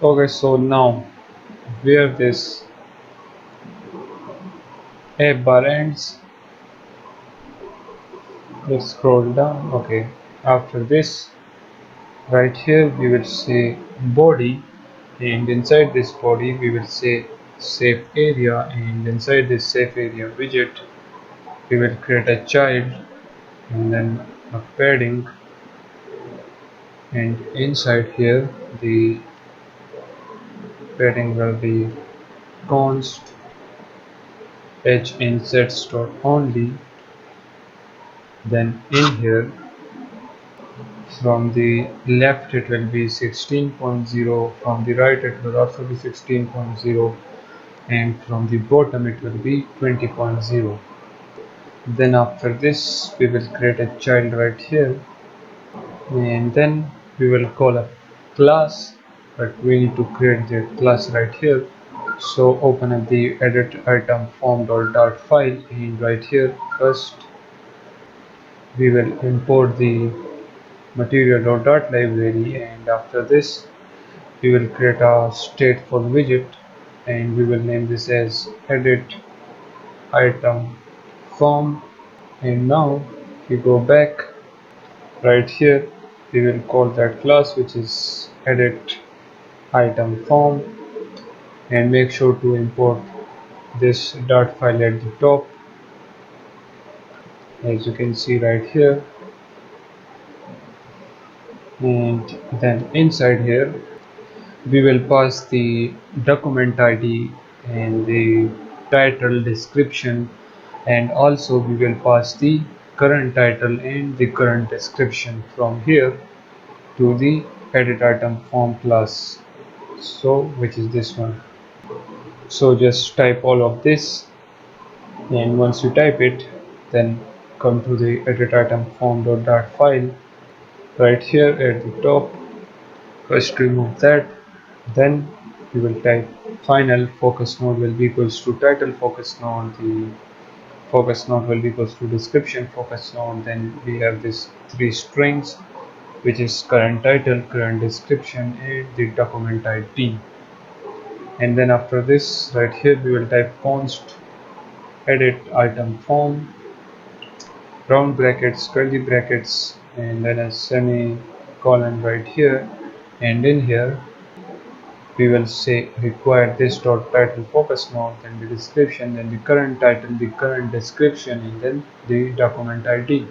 Okay, so now where this app bar ends, let's scroll down. Okay, after this, right here we will say body, and inside this body we will say safe area, and inside this safe area widget we will create a child and then a padding, and inside here the padding will be const h insert store only. Then in here from the left it will be 16.0, from the right it will also be 16.0, and from the bottom it will be 20.0. Then after this we will create a child right here, and then we will call a class, but we need to create the class right here. So open up the edit item form.dart file, and right here first we will import the material.dart library, and after this we will create a stateful widget, and we will name this as edit item form. And now if you go back right here, we will call that class which is edit item form, and make sure to import this dart file at the top, as you can see right here. And then inside here we will pass the document ID and the title description, and also we will pass the current title and the current description from here to the edit item form class, so which is this one. So just type all of this, and once you type it, then come to the edit item form.dart file right here at the top. First remove that, then we will type final focus node will be equals to title focus node, the focus node will be equals to description focus node. Then we have this three strings which is current title, current description, and the document ID. And then after this right here we will type const edit item form round brackets, curly brackets, and then a semicolon right here. And in here we will say require this dot title focus node, then the description, then the current title, the current description, and then the document ID.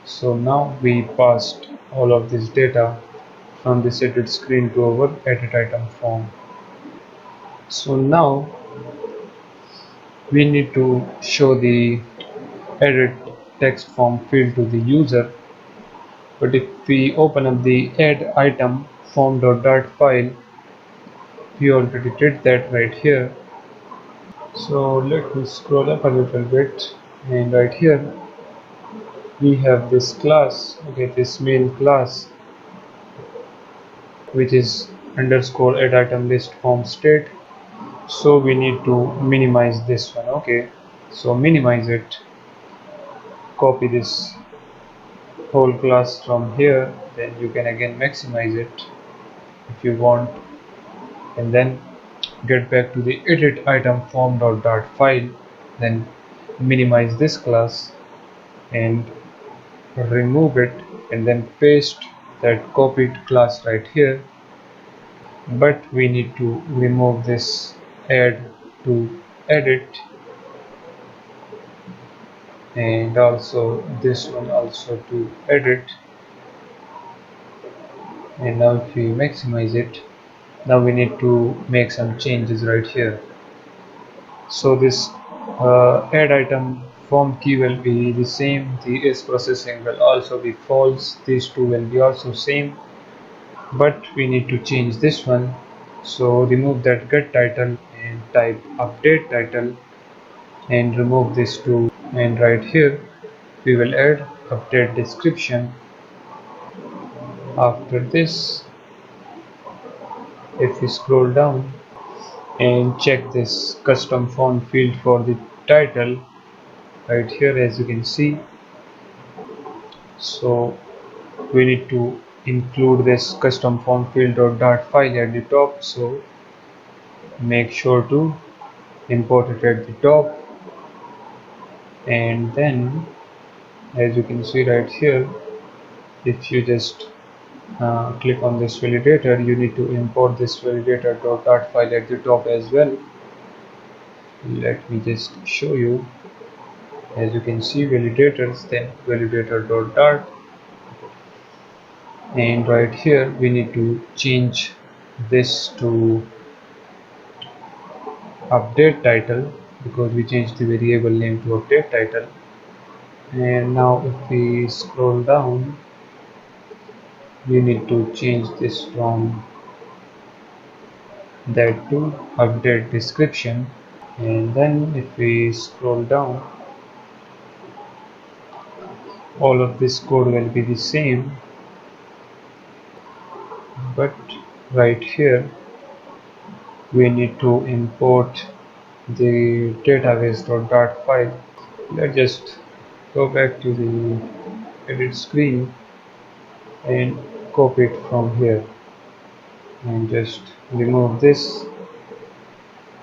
So now we passed all of this data from this edit screen to our edit item form. So now we need to show the edit text form field to the user. But if we open up the add item form.dart file, we already did that right here. So let me scroll up a little bit, and right here we have this class, okay, this main class which is underscore add item list form state. So we need to minimize this one. Okay, so minimize it, copy this whole class from here, then you can again maximize it if you want, and then get back to the edit item form.dart file, then minimize this class and remove it, and then paste that copied class right here. But we need to remove this add to edit, and also this one also to edit. And now if we maximize it, now we need to make some changes right here. So this add item form key will be the same, the is processing will also be false, these two will be also same, but we need to change this one. So remove that get title and type update title, and remove this two, and right here we will add update description. After this, if we scroll down and check this custom font field for the title right here, as you can see, so we need to include this custom form field or dart file at the top, so make sure to import it at the top. And then as you can see right here, if you just click on this validator, you need to import this validator.dart file at the top as well. Let me just show you. As you can see, validators, then validator.dart, and right here we need to change this to update title, because we changed the variable name to update title. And now if we scroll down, we need to change this from that to update description. And then if we scroll down, all of this code will be the same, but right here we need to import the database.dart file. Let's just go back to the edit screen and copy it from here, and just remove this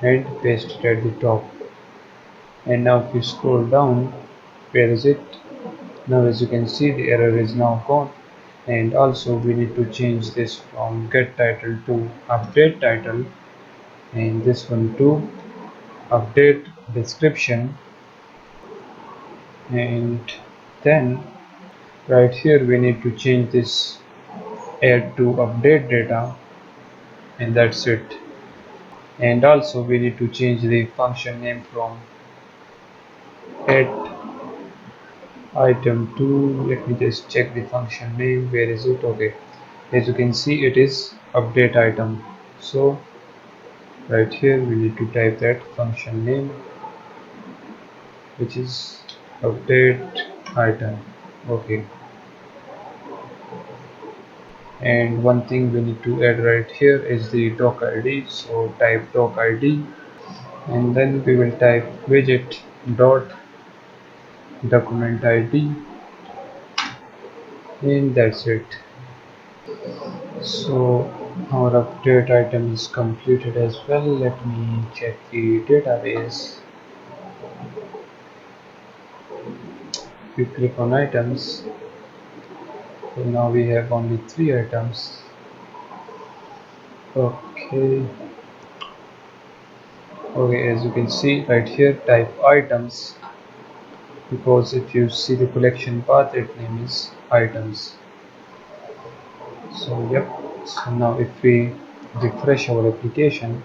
and paste it at the top. And now if you scroll down, where is it? Now as you can see, the error is now gone. And also we need to change this from get title to update title, and this one to update description. And then right here we need to change this add to update data, and that's it. And also we need to change the function name from add item to, let me just check the function name, where is it? Okay, as you can see, it is update item. So right here we need to type that function name, which is update item. Okay, and one thing we need to add right here is the doc id, so type doc id, and then we will type widget dot document id, and that's it. So our update item is completed as well. Let me check the database. We click on items, so now we have only 3 items. Okay, as you can see right here, type items, because if you see the collection path, its name is items. So yep, so now if we refresh our application,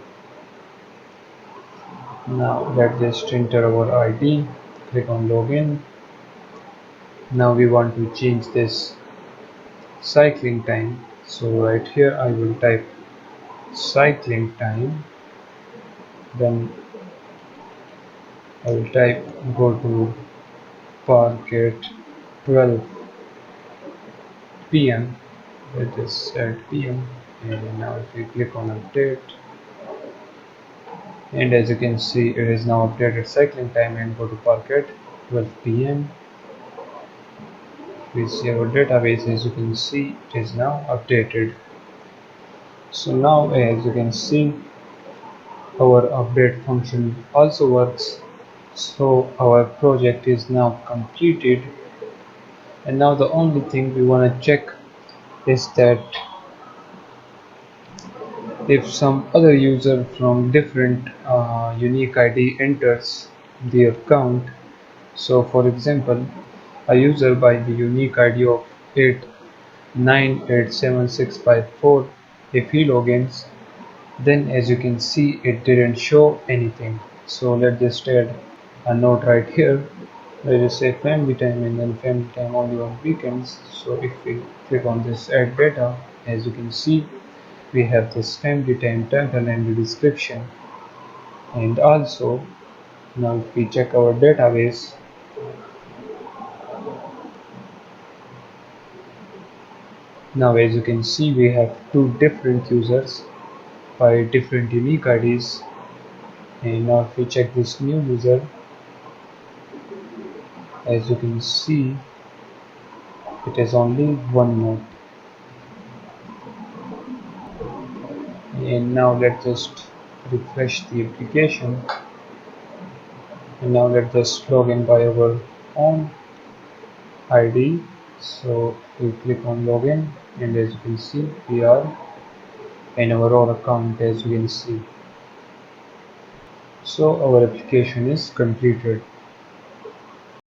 now let's just enter our id, click on login. Now we want to change this cycling time, so right here I will type cycling time, then I will type go to park at 12 p.m. Let us add p.m. and now if we click on update, and as you can see, it is now updated cycling time, and go to park at 12 p.m. We see our database, as you can see, it is now updated. So now as you can see, our update function also works. So our project is now completed, and now the only thing we want to check is that if some other user from different unique ID enters the account. So for example, a user by the unique ID of 8987654, if he logins, then as you can see, it didn't show anything. So let's just add a note right here. Let us say family time, and then family time only on weekends. So if we click on this add data, as you can see, we have this family time title and the description. And also now if we check our database, now as you can see, we have 2 different users by different unique IDs. And now if we check this new user, as you can see, it is only one node. and now let's just refresh the application, and now let's just log in by our own ID. So we click on login, and as you can see we are in our own account, as you can see. So our application is completed.